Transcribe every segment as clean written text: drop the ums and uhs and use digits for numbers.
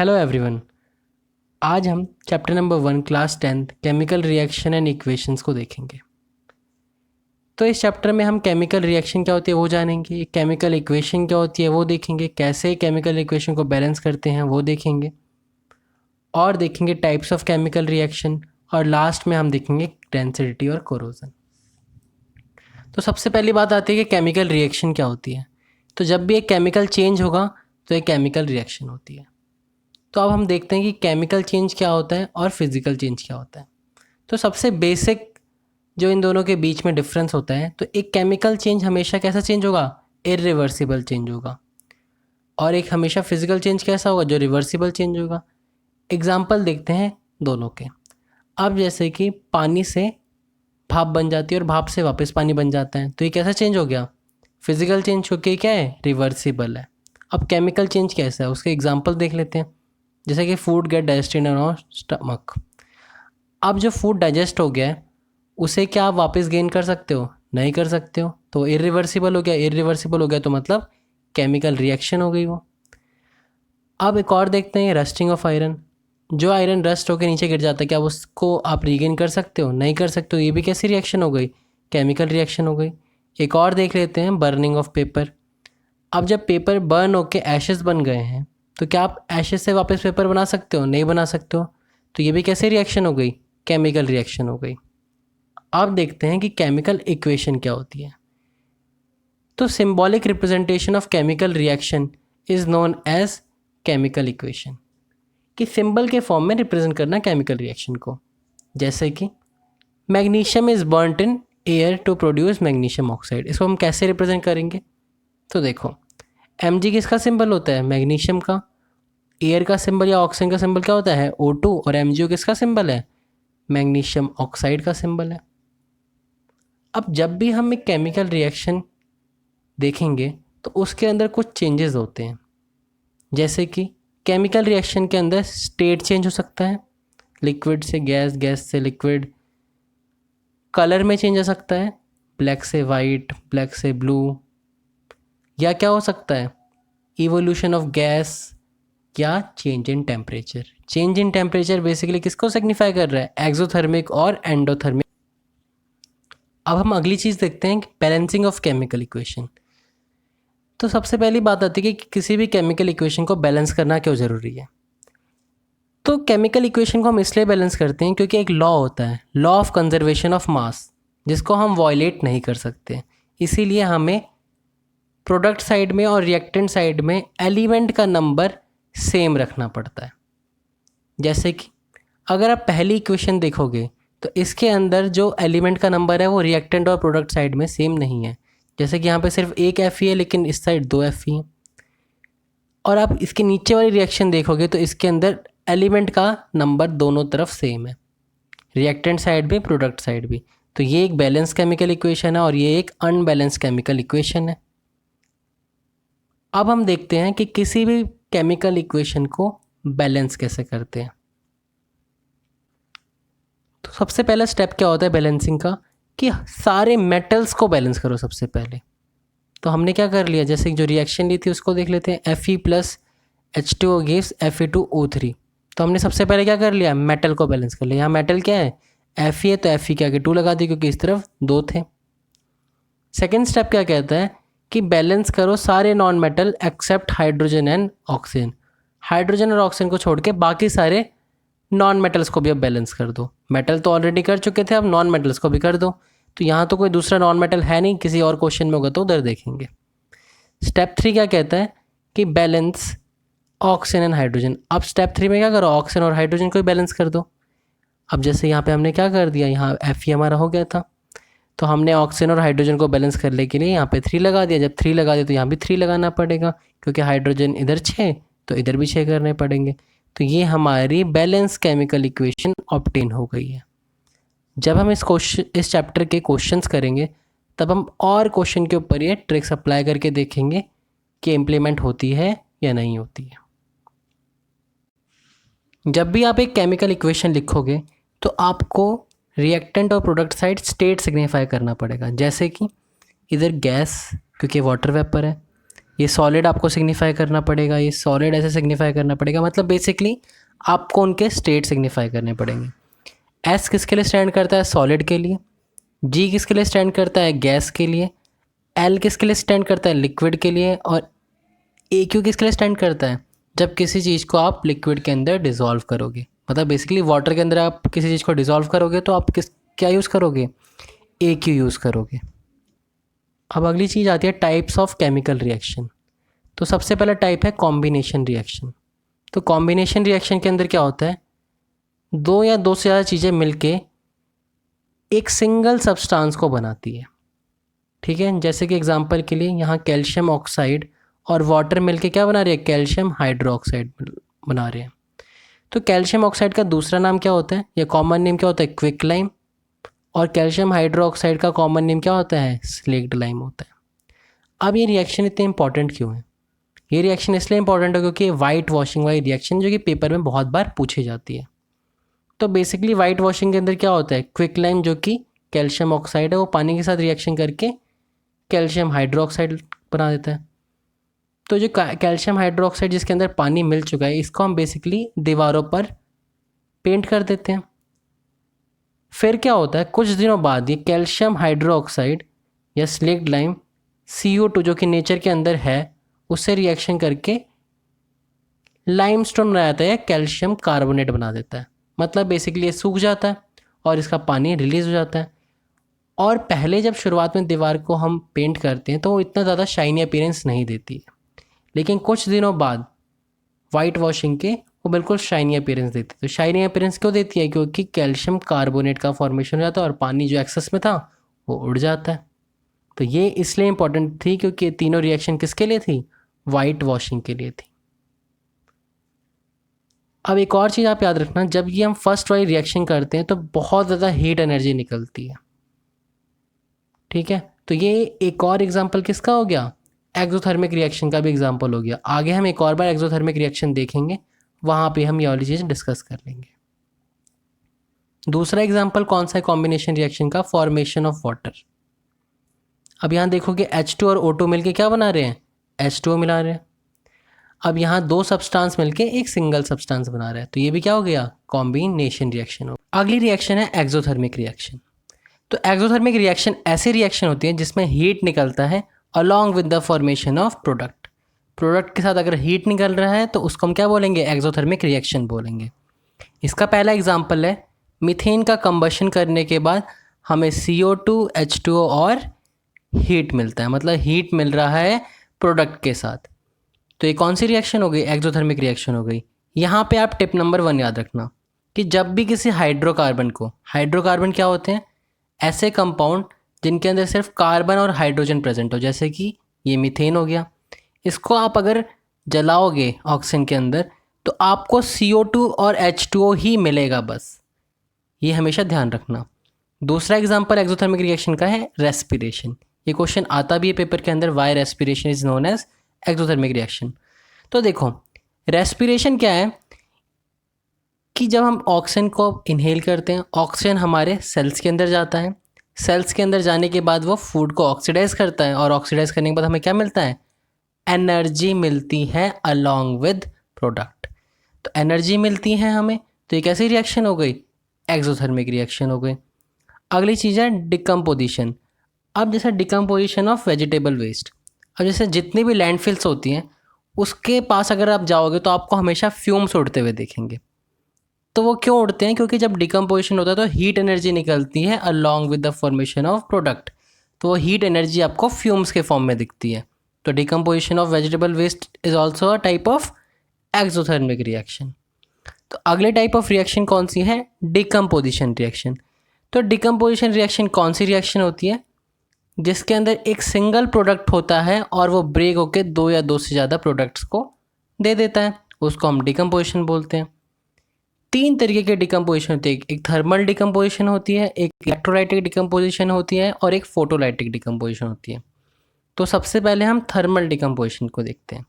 Hello everyone. आज हम chapter number 1 class 10th chemical reaction and equations को देखेंगे। तो इस चैप्टर में हम केमिकल रिएक्शन क्या होती है वो जानेंगे, केमिकल इक्वेशन क्या होती है वो देखेंगे, कैसे केमिकल इक्वेशन को बैलेंस करते हैं वो देखेंगे, और देखेंगे टाइप्स ऑफ केमिकल रिएक्शन, और लास्ट में हम देखेंगे डेंसिटी और कोरोजन। तो सबसे पहली बात आती है कि केमिकल रिएक्शन क्या होती है। तो जब भी एक केमिकल चेंज होगा तो एक केमिकल रिएक्शन होती है। तो अब हम देखते हैं कि केमिकल चेंज क्या होता है और फिज़िकल चेंज क्या होता है। तो सबसे बेसिक जो इन दोनों के बीच में डिफरेंस होता है, तो एक केमिकल चेंज हमेशा कैसा चेंज होगा, इरिवर्सिबल चेंज होगा, और एक हमेशा फिजिकल चेंज कैसा होगा, जो रिवर्सिबल चेंज होगा। एग्जाम्पल देखते हैं दोनों के। अब जैसे कि पानी से भाप बन जाती है और भाप से वापस पानी बन जाता है, तो ये कैसा चेंज हो गया, फिजिकल चेंज हो के क्या है, रिवर्सिबल है। अब केमिकल चेंज कैसा है उसके एग्जाम्पल देख लेते हैं। जैसे कि food get digested in our stomach. अब जो फूड डाइजेस्ट हो गया है उसे क्या आप वापस गेन कर सकते हो, नहीं कर सकते हो, तो इरिवर्सिबल हो गया। इरिवर्सिबल हो गया तो मतलब केमिकल रिएक्शन हो गई वो। अब एक और देखते हैं, रस्टिंग ऑफ आयरन। जो आयरन रस्ट होकर नीचे गिर जाता है, क्या उसको आप रीगेन कर सकते हो, नहीं कर सकते हो, ये भी कैसी रिएक्शन हो गई, केमिकल रिएक्शन हो गई। एक और देख लेते हैं, बर्निंग ऑफ पेपर। अब जब पेपर बर्न होके एशेस बन गए हैं, तो क्या आप एशेस से वापस पेपर बना सकते हो, नहीं बना सकते हो, तो ये भी कैसे रिएक्शन हो गई, केमिकल रिएक्शन हो गई। अब देखते हैं कि केमिकल इक्वेशन क्या होती है। तो symbolic representation of chemical reaction is known as chemical equation, कि सिंबल के फॉर्म में रिप्रेजेंट करना केमिकल रिएक्शन को। जैसे कि magnesium is burnt in air to produce magnesium oxide, इसको हम कैसे रिप्रेजेंट करेंगे। तो देखो, Mg किसका सिंबल होता है, मैग्नीशियम का। एयर का सिंबल या ऑक्सीजन का सिंबल क्या होता है, O2, और MgO किसका सिंबल है, मैग्नीशियम ऑक्साइड का सिंबल है। अब जब भी हम एक केमिकल रिएक्शन देखेंगे तो उसके अंदर कुछ चेंजेस होते हैं। जैसे कि केमिकल रिएक्शन के अंदर स्टेट चेंज हो सकता है, लिक्विड से गैस, गैस से लिक्विड। कलर में चेंज हो सकता है, ब्लैक से वाइट, ब्लैक से ब्लू। या क्या हो सकता है, इवोल्यूशन ऑफ गैस, या change in temperature. Change in temperature basically किसको सिग्निफाई कर रहा है, एक्सोथर्मिक और एंडोथर्मिक। अब हम अगली चीज़ देखते हैं कि बैलेंसिंग ऑफ केमिकल इक्वेशन। तो सबसे पहली बात आती है कि किसी भी केमिकल इक्वेशन को बैलेंस करना क्यों ज़रूरी है। तो केमिकल इक्वेशन को हम इसलिए बैलेंस करते हैं क्योंकि एक लॉ होता है, law of conservation of mass, जिसको हम वॉयलेट नहीं कर सकते। इसीलिए हमें प्रोडक्ट साइड में और रिएक्टेंट साइड में एलिमेंट का नंबर सेम रखना पड़ता है। जैसे कि अगर आप पहली इक्वेशन देखोगे तो इसके अंदर जो एलिमेंट का नंबर है वो रिएक्टेंट और प्रोडक्ट साइड में सेम नहीं है। जैसे कि यहाँ पे सिर्फ एक Fe है लेकिन इस साइड 2 Fe है। और आप इसके नीचे वाली रिएक्शन देखोगे तो इसके अंदर एलिमेंट का नंबर दोनों तरफ सेम है, रिएक्टेंट साइड भी, प्रोडक्ट साइड भी। तो ये एक बैलेंस केमिकल इक्वेशन है और ये एक अनबैलेंस केमिकल इक्वेशन है। अब हम देखते हैं कि किसी भी केमिकल इक्वेशन को बैलेंस कैसे करते हैं। तो सबसे पहला स्टेप क्या होता है बैलेंसिंग का, कि सारे मेटल्स को बैलेंस करो सबसे पहले। तो हमने क्या कर लिया, जैसे जो रिएक्शन ली थी उसको देख लेते हैं, Fe plus H2O gives Fe2O3। तो हमने सबसे पहले क्या कर लिया, मेटल को बैलेंस कर लिया। यहाँ मेटल क्या है, Fe है, तो Fe के आगे 2 लगा दी क्योंकि इस तरफ 2 थे। सेकेंड स्टेप क्या कहता है कि बैलेंस करो सारे non metal except hydrogen and oxygen. Hydrogen और ऑक्सीजन को छोड़ के बाकी सारे नॉन मेटल्स को भी अब बैलेंस कर दो। मेटल तो ऑलरेडी कर चुके थे, अब नॉन मेटल्स को भी कर दो। तो यहाँ तो कोई दूसरा नॉन मेटल है नहीं, किसी और क्वेश्चन में होगा तो उधर देखेंगे। स्टेप 3 क्या कहता है कि बैलेंस ऑक्सीजन एंड हाइड्रोजन। अब स्टेप 3 में क्या करो, ऑक्सीजन और हाइड्रोजन को भी बैलेंस कर दो। अब जैसे यहाँ पे हमने क्या कर दिया, यहाँ Fe हमारा हो गया था, तो हमने ऑक्सीजन और हाइड्रोजन को बैलेंस करने के लिए यहाँ पे 3 लगा दिया। जब 3 लगा दिया तो यहाँ भी 3 लगाना पड़ेगा, क्योंकि हाइड्रोजन इधर 6 तो इधर भी 6 करने पड़ेंगे। तो ये हमारी बैलेंस केमिकल इक्वेशन ऑब्टेन हो गई है। जब हम इस चैप्टर के क्वेश्चंस करेंगे तब हम और क्वेश्चन के ऊपर ये ट्रिक्स अप्लाई करके देखेंगे कि इम्प्लीमेंट होती है या नहीं होती है। जब भी आप एक केमिकल इक्वेशन लिखोगे तो आपको रिएक्टेंट और प्रोडक्ट साइड स्टेट सिग्निफाई करना पड़ेगा। जैसे कि इधर गैस, क्योंकि वाटर वेपर है, ये सॉलिड आपको सिग्निफाई करना पड़ेगा, ये सॉलिड ऐसे सिग्निफाई करना पड़ेगा, मतलब बेसिकली आपको उनके स्टेट सिग्निफाई करने पड़ेंगे। एस किसके लिए स्टैंड करता है? सॉलिड के लिए। जी किसके लिए स्टैंड करता है? गैस के लिए। एल किसके लिए स्टैंड करता है? लिक्विड के लिए। और ए क्यू किसके लिए स्टैंड करता है? जब किसी चीज़ को आप लिक्विड के अंदर डिज़ोल्व करोगे, मतलब बेसिकली वाटर के अंदर आप किसी चीज़ को डिज़ोल्व करोगे तो आप क्या यूज़ करोगे? ए क्यू यूज़ करोगे। अब अगली चीज़ आती है टाइप्स ऑफ केमिकल रिएक्शन। तो सबसे पहला टाइप है कॉम्बिनेशन रिएक्शन। तो कॉम्बिनेशन रिएक्शन के अंदर क्या होता है? दो या दो से ज़्यादा चीज़ें मिलके एक सिंगल सब्सटेंस को बनाती है। ठीक है, जैसे कि एग्जांपल के लिए यहाँ कैल्शियम ऑक्साइड और वाटर मिलके क्या बना रही है? कैल्शियम हाइड्रोक्साइड बना रहे हैं। तो कैल्शियम ऑक्साइड का दूसरा नाम क्या होता है या कॉमन नेम क्या होता है? क्विकलाइम। और कैल्शियम हाइड्रोक्साइड का कॉमन नेम क्या होता है? स्लेक्ड लाइम होता है। अब ये रिएक्शन इतने इंपॉर्टेंट क्यों है? ये रिएक्शन इसलिए इंपॉर्टेंट है क्योंकि वाइट वॉशिंग वाली रिएक्शन जो कि पेपर में बहुत बार पूछी जाती है। तो बेसिकली वाइट वॉशिंग के अंदर क्या होता है? क्विकलाइम जो कि कैल्शियम ऑक्साइड है वो पानी के साथ रिएक्शन करके कैल्शियम हाइड्रोक्साइड बना देता है। तो जो कैल्शियम हाइड्रोक्साइड जिसके अंदर पानी मिल चुका है इसको हम बेसिकली दीवारों पर पेंट कर देते हैं। फिर क्या होता है? कुछ दिनों बाद ये कैल्शियम हाइड्रोक्साइड या स्लेक्ड लाइम CO2 जो कि नेचर के अंदर है उससे रिएक्शन करके लाइमस्टोन बना जाता है या कैल्शियम कार्बोनेट बना देता है। मतलब बेसिकली ये सूख जाता है और इसका पानी रिलीज हो जाता है। और पहले जब शुरुआत में दीवार को हम पेंट करते हैं तो वो इतना ज़्यादा शाइनी अपीयरेंस नहीं देती है, लेकिन कुछ दिनों बाद वाइट वॉशिंग के वो बिल्कुल शाइनी अपीयरेंस देती है। तो शाइनी अपीयरेंस क्यों देती है? क्योंकि कैल्शियम कार्बोनेट का फॉर्मेशन हो जाता है और पानी जो एक्सेस में था वो उड़ जाता है। तो ये इसलिए इंपॉर्टेंट थी क्योंकि ये तीनों रिएक्शन किसके लिए थी? वाइट वॉशिंग के लिए थी। अब एक और चीज़ आप याद रखना, जब ये हम फर्स्ट वाली रिएक्शन करते हैं तो बहुत ज़्यादा हीट एनर्जी निकलती है। ठीक है, तो ये एक और एग्जांपल किसका हो गया? एक्सोथर्मिक रिएक्शन का भी एग्जांपल हो गया। आगे हम एक और बार एक्सोथर्मिक रिएक्शन देखेंगे, वहाँ पे हम ये वाली चीज़ डिस्कस कर लेंगे। दूसरा एग्जांपल कौन सा है कॉम्बिनेशन रिएक्शन का? Formation of water. अब यहाँ देखोगे H2 और O2 मिलके क्या बना रहे हैं? H2O मिला रहे हैं। अब यहाँ दो सब्सटेंस मिलके एक सिंगल सब्सटेंस बना रहा है, तो ये भी क्या हो गया? कॉम्बिनेशन रिएक्शन हो। अगली रिएक्शन है एक्सोथर्मिक रिएक्शन। तो एक्सोथर्मिक रिएक्शन ऐसी रिएक्शन होती है जिसमें हीट निकलता है along with the formation of product. Product के साथ अगर हीट निकल रहा है तो उसको हम क्या बोलेंगे? एक्सोथर्मिक रिएक्शन बोलेंगे। इसका पहला एग्जांपल है मीथेन का कंबशन करने के बाद हमें CO2 H2O और हीट मिलता है, मतलब हीट मिल रहा है प्रोडक्ट के साथ। तो ये कौन सी रिएक्शन हो गई? एक्सोथर्मिक रिएक्शन हो गई। यहाँ पे आप टिप नंबर 1 याद रखना कि जब भी किसी हाइड्रोकार्बन को, हाइड्रोकार्बन क्या होते हैं? ऐसे कंपाउंड जिनके अंदर सिर्फ कार्बन और हाइड्रोजन प्रेजेंट हो, जैसे कि ये मीथेन हो गया। इसको आप अगर जलाओगे ऑक्सीजन के अंदर तो आपको CO2 और H2O ही मिलेगा बस, ये हमेशा ध्यान रखना। दूसरा एग्जांपल एक्सोथर्मिक रिएक्शन का है रेस्पिरेशन। ये क्वेश्चन आता भी है पेपर के अंदर, why respiration is known as exothermic reaction. तो देखो रेस्पिरेशन क्या है कि जब हम ऑक्सीजन को इनहेल करते हैं, ऑक्सीजन हमारे सेल्स के अंदर जाता है। सेल्स के अंदर जाने के बाद वो फूड को ऑक्सीडाइज करता है और ऑक्सीडाइज करने के बाद हमें क्या मिलता है? एनर्जी मिलती है अलॉन्ग विद प्रोडक्ट। तो एनर्जी मिलती है हमें, तो ये कैसी रिएक्शन हो गई? एक्सोथर्मिक रिएक्शन हो गई। अगली चीज़ है डिकम्पोजिशन। अब जैसे डिकम्पोजिशन ऑफ वेजिटेबल वेस्ट, अब जैसे जितनी भी लैंडफिल्स होती हैं उसके पास अगर आप जाओगे तो आपको हमेशा फ्यूम्स उड़ते हुए देखेंगे। तो वो क्यों उड़ते हैं? क्योंकि जब डिकम्पोजिशन होता है तो हीट एनर्जी निकलती है along with the formation of product, तो वो हीट एनर्जी आपको फ्यूम्स के फॉर्म में दिखती है। तो decomposition of vegetable waste is also a type of exothermic reaction. तो अगले टाइप ऑफ रिएक्शन कौन सी है? Decomposition reaction. तो डिकम्पोजिशन रिएक्शन कौन सी रिएक्शन होती है? जिसके अंदर एक सिंगल प्रोडक्ट होता है और वो ब्रेक होकर दो या दो से ज़्यादा प्रोडक्ट्स को दे देता है, उसको हम डिकम्पोजिशन बोलते हैं। 3 तरीके के डिकम्पोजिशन होती है, एक थर्मल डिकम्पोजिशन होती है, एक इलेक्ट्रोलाइटिक डिकम्पोजिशन होती है और एक फोटोलाइटिक डिकम्पोजिशन होती है। तो सबसे पहले हम थर्मल डिकम्पोजिशन को देखते हैं।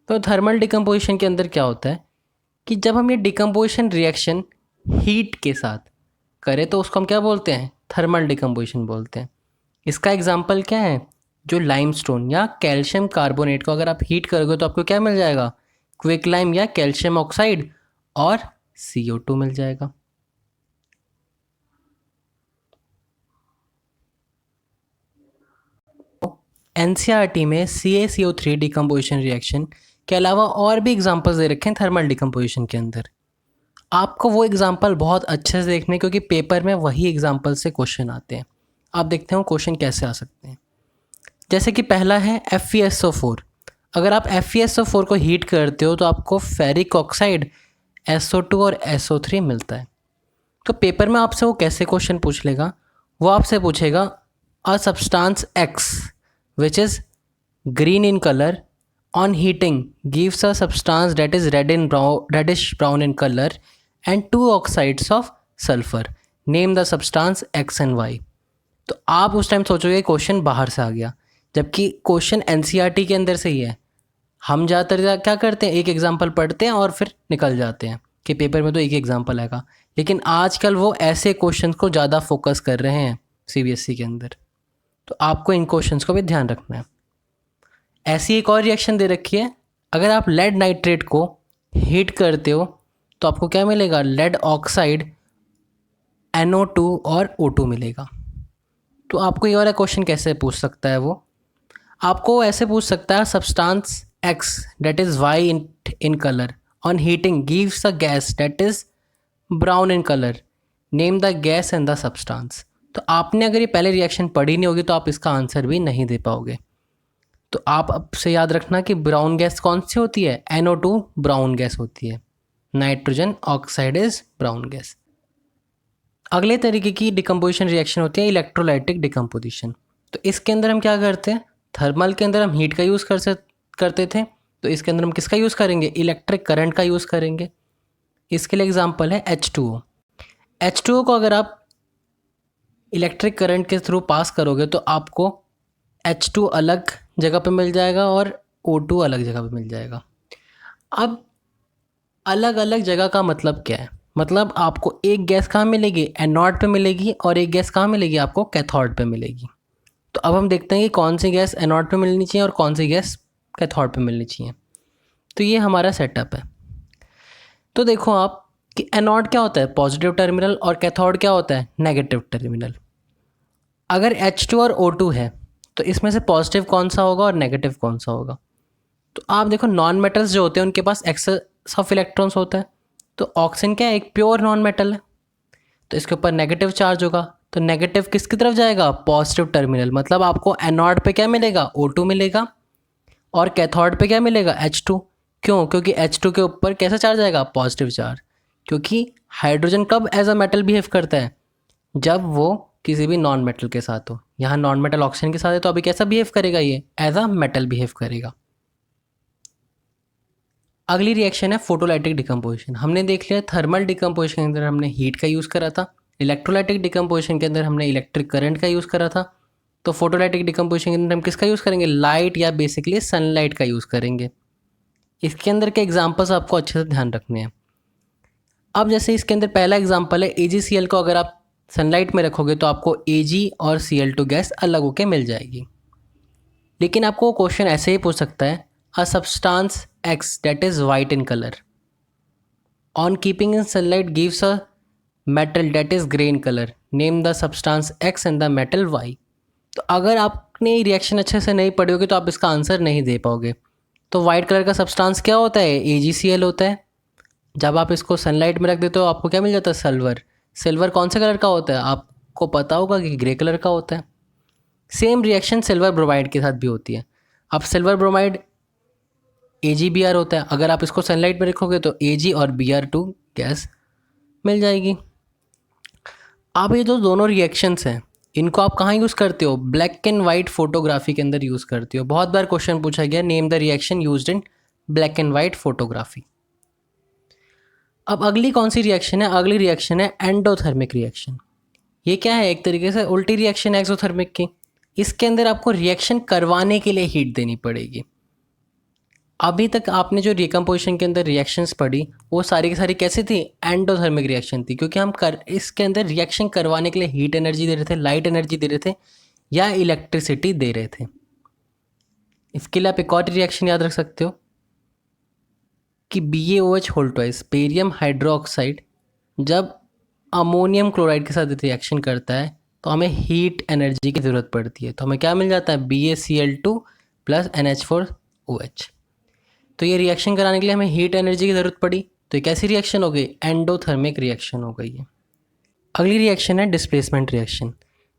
तो थर्मल डिकम्पोजिशन के अंदर क्या होता है कि जब हम ये डिकम्पोजिशन रिएक्शन हीट के साथ करें तो उसको हम क्या बोलते हैं? थर्मल डिकम्पोजिशन बोलते हैं। इसका एग्जाम्पल क्या है? जो लाइमस्टोन या कैल्शियम कार्बोनेट को अगर आप हीट करोगे तो आपको क्या मिल जाएगा, क्विक लाइम या कैल्शियम ऑक्साइड और CO2 मिल जाएगा। एनसीईआरटी में CaCO3 डिकम्पोजिशन रिएक्शन के अलावा और भी एग्जांपल्स दे रखे हैं थर्मल डिकम्पोजिशन के अंदर। आपको वो एग्जांपल बहुत अच्छे से देखने, क्योंकि पेपर में वही एग्जांपल से क्वेश्चन आते हैं। आप देखते हो क्वेश्चन कैसे आ सकते हैं। जैसे कि पहला है FeSO4। अगर आप FeSO4 को हीट करते हो तो आपको फेरिक ऑक्साइड SO2 और SO3 मिलता है। तो पेपर में आपसे वो कैसे क्वेश्चन पूछ लेगा, वो आपसे पूछेगा a substance X which is green in color on heating gives a substance that is reddish brown in color and two oxides of sulfur. Name the substance X and Y. तो आप उस time सोचोगे question बाहर से आ गया, जबकि question NCERT के अंदर से ही है। हम ज़्यादातर क्या करते हैं, एक एग्जांपल पढ़ते हैं और फिर निकल जाते हैं कि पेपर में तो एक एग्जांपल आएगा, लेकिन आजकल वो ऐसे क्वेश्चन को ज़्यादा फोकस कर रहे हैं CBSE के अंदर। तो आपको इन क्वेश्चंस को भी ध्यान रखना है। ऐसी एक और रिएक्शन दे रखी है, अगर आप लेड नाइट्रेट को हीट करते हो तो आपको क्या मिलेगा, लेड ऑक्साइड NO2 और O2 मिलेगा। तो आपको ये वाला क्वेश्चन कैसे पूछ सकता है, वो आपको ऐसे पूछ सकता है substance X that is white in color on heating gives a gas that is brown in color. Name the gas and the substance. तो आपने अगर ये पहले रिएक्शन पढ़ी नहीं होगी तो आप इसका आंसर भी नहीं दे पाओगे। तो आप अब से याद रखना कि ब्राउन गैस कौन सी होती है, NO2 ब्राउन गैस होती है, nitrogen oxide is brown gas. अगले तरीके की डिकम्पोजिशन रिएक्शन होती है इलेक्ट्रोलाइटिक डिकम्पोजिशन। तो इसके अंदर हम क्या करते हैं, थर्मल के अंदर हम हीट का यूज़ करते थे, तो इसके अंदर हम किसका यूज़ करेंगे, इलेक्ट्रिक करंट का यूज़ करेंगे। इसके लिए एग्जांपल है H2O। H2O को अगर आप इलेक्ट्रिक करंट के थ्रू पास करोगे तो आपको H2 अलग जगह पे मिल जाएगा और O2 अलग जगह पे मिल जाएगा। अब अलग अलग जगह का मतलब क्या है, मतलब आपको एक गैस कहाँ मिलेगी, एनोड पे मिलेगी, और एक गैस कहाँ मिलेगी, आपको कैथोड पे मिलेगी। तो अब हम देखते हैं कि कौन सी गैस एनोड पे मिलनी चाहिए और कौन सी गैस कैथोड पे मिलनी चाहिए। तो ये हमारा सेटअप है। तो देखो आप कि एनोड क्या होता है, पॉजिटिव टर्मिनल, और कैथोड क्या होता है, नेगेटिव टर्मिनल। अगर H2 और O2 है तो इसमें से पॉजिटिव कौन सा होगा और नेगेटिव कौन सा होगा। तो आप देखो नॉन मेटल्स जो होते हैं उनके पास एक्सेस ऑफ इलेक्ट्रॉन्स होता है। तो ऑक्सीजन क्या है, एक प्योर नॉन मेटल है, तो इसके ऊपर नेगेटिव चार्ज होगा। तो नेगेटिव किसकी तरफ जाएगा, पॉजिटिव टर्मिनल, मतलब आपको एनोड पे क्या मिलेगा, O2 मिलेगा, और कैथोड पे क्या मिलेगा, H2। क्यों, क्योंकि H2 के ऊपर कैसा चार्ज आएगा, पॉजिटिव चार्ज। क्योंकि हाइड्रोजन कब एज अ मेटल बिहेव करता है, जब वो किसी भी नॉन मेटल के साथ हो। यहाँ नॉन मेटल ऑक्सीजन के साथ है तो अभी कैसा बिहेव करेगा, ये एज अ मेटल बिहेव करेगा। अगली रिएक्शन है फोटोलाइटिक डिकम्पोजिशन। हमने देख लिया थर्मल डिकम्पोजिशन के अंदर हमने हीट का यूज़ करा था, इलेक्ट्रोलाइटिक डिकम्पोजिशन के अंदर हमने इलेक्ट्रिक करंट का यूज़ करा था। तो फोटोलाइटिक डिकम्पोजिशन के अंदर हम किसका यूज़ करेंगे, लाइट या बेसिकली सनलाइट का यूज़ करेंगे। इसके अंदर के एग्जाम्पल्स आपको अच्छे से ध्यान रखने हैं। अब जैसे इसके अंदर पहला एग्जाम्पल है AgCl को अगर आप सनलाइट में रखोगे तो आपको Ag और Cl2 गैस अलग होकर मिल जाएगी। लेकिन आपको क्वेश्चन ऐसे ही पूछ सकता है, a substance X that is white in color on keeping in sunlight gives a metal that is grey in color. Name the substance X and the metal Y. तो अगर आपने रिएक्शन अच्छे से नहीं पढ़ी होगी तो आप इसका आंसर नहीं दे पाओगे। तो वाइट कलर का सब्सटेंस क्या होता है, AgCl होता है। जब आप इसको सनलाइट में रख देते हो आपको क्या मिल जाता है, सिल्वर। सिल्वर कौन से कलर का होता है, आपको पता होगा कि ग्रे कलर का होता है। सेम रिएक्शन सिल्वर ब्रोमाइड के साथ भी होती है। अब सिल्वर ब्रोमाइड AgBr होता है, अगर आप इसको सनलाइट में रखोगे तो Ag और Br2 गैस मिल जाएगी। अब ये जो दोनों रिएक्शंस हैं इनको आप कहाँ यूज़ करते हो, ब्लैक एंड वाइट फोटोग्राफी के अंदर यूज़ करते हो। बहुत बार क्वेश्चन पूछा गया, name the reaction used in black and white photography. अब अगली कौन सी रिएक्शन है, अगली रिएक्शन है एंडोथर्मिक रिएक्शन। ये क्या है, एक तरीके से उल्टी रिएक्शन है एक्सोथर्मिक की। इसके अंदर आपको रिएक्शन करवाने के लिए हीट देनी पड़ेगी। अभी तक आपने जो डिकम्पोजिशन के अंदर रिएक्शंस पढ़ी वो सारी की सारी कैसी थी, एंडोथर्मिक रिएक्शन थी, क्योंकि हम इसके अंदर रिएक्शन करवाने के लिए हीट एनर्जी दे रहे थे, लाइट एनर्जी दे रहे थे, या इलेक्ट्रिसिटी दे रहे थे। इसके लिए आप एक और रिएक्शन याद रख सकते हो कि BaOH whole twice barium hydroxide जब अमोनियम क्लोराइड के साथ रिएक्शन करता है तो हमें हीट एनर्जी की ज़रूरत पड़ती है। तो हमें क्या मिल जाता है, BaCl2 प्लस NH4OH। तो ये रिएक्शन कराने के लिए हमें हीट एनर्जी की ज़रूरत पड़ी, तो ये कैसी रिएक्शन हो गई, एंडोथर्मिक रिएक्शन हो गई है। अगली रिएक्शन है डिस्प्लेसमेंट रिएक्शन।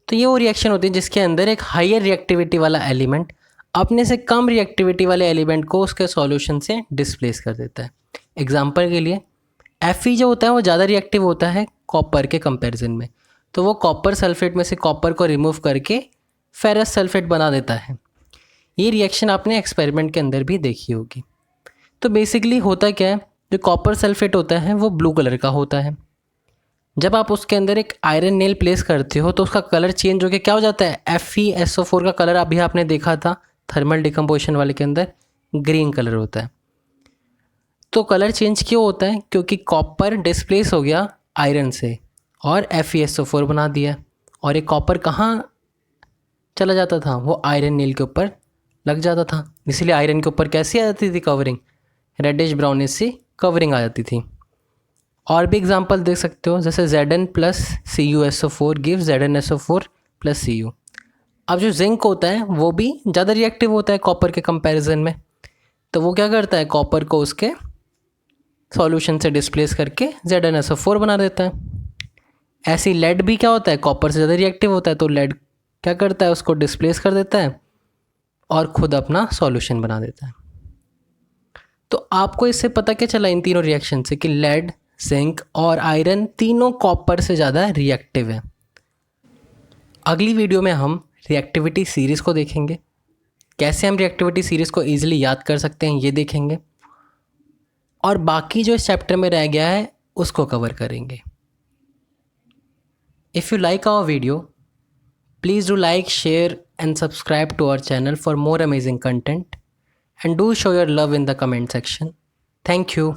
तो ये वो रिएक्शन होती है जिसके अंदर एक हायर रिएक्टिविटी वाला एलिमेंट अपने से कम रिएक्टिविटी वाले एलिमेंट को उसके सॉल्यूशन से डिस्प्लेस कर देता है। एग्जांपल के लिए Fe जो होता है वो ज़्यादा रिएक्टिव होता है कॉपर के कंपैरिजन में, तो वो कॉपर सल्फेट में से कॉपर को रिमूव करके फेरस सल्फेट बना देता है। ये रिएक्शन आपने एक्सपेरिमेंट के अंदर भी देखी होगी। तो बेसिकली होता क्या है, जो कॉपर सल्फेट होता है वो ब्लू कलर का होता है। जब आप उसके अंदर एक आयरन नेल प्लेस करते हो तो उसका कलर चेंज होकर क्या हो जाता है, FeSO4 का कलर अभी आपने देखा था थर्मल डिकम्पोजिशन वाले के अंदर ग्रीन कलर होता है। तो कलर चेंज क्यों होता है, क्योंकि कॉपर डिस्प्लेस हो गया आयरन से और FeSO4 बना दिया, और ये कॉपर कहाँ चला जाता था, वो आयरन नेल के ऊपर लग जाता था। इसलिए आयरन के ऊपर कैसी आ जाती थी कवरिंग, रेडिश ब्राउनिश सी कवरिंग आ जाती थी। और भी एग्जांपल देख सकते हो, जैसे Zn plus CuSO4 give ZnSO4 plus Cu। अब जो जिंक होता है वो भी ज़्यादा रिएक्टिव होता है कॉपर के कंपैरिजन में, तो वो क्या करता है, कॉपर को उसके सॉल्यूशन से डिस्प्लेस करके ZnSO4 बना देता है। ऐसी लेड भी क्या होता है, कॉपर से ज़्यादा रिएक्टिव होता है, तो लेड क्या करता है, उसको डिस्प्लेस कर देता है और ख़ुद अपना सॉल्यूशन बना देता है। तो आपको इससे पता क्या चला इन तीनों रिएक्शन से कि लेड, जिंक और आयरन तीनों कॉपर से ज़्यादा रिएक्टिव है। अगली वीडियो में हम रिएक्टिविटी सीरीज़ को देखेंगे, कैसे हम रिएक्टिविटी सीरीज़ को ईजिली याद कर सकते हैं ये देखेंगे, और बाकी जो इस चैप्टर में रह गया है उसको कवर करेंगे। If you like our video, please do like, share and subscribe to our channel for more amazing content, and do show your love in the comment section. Thank you.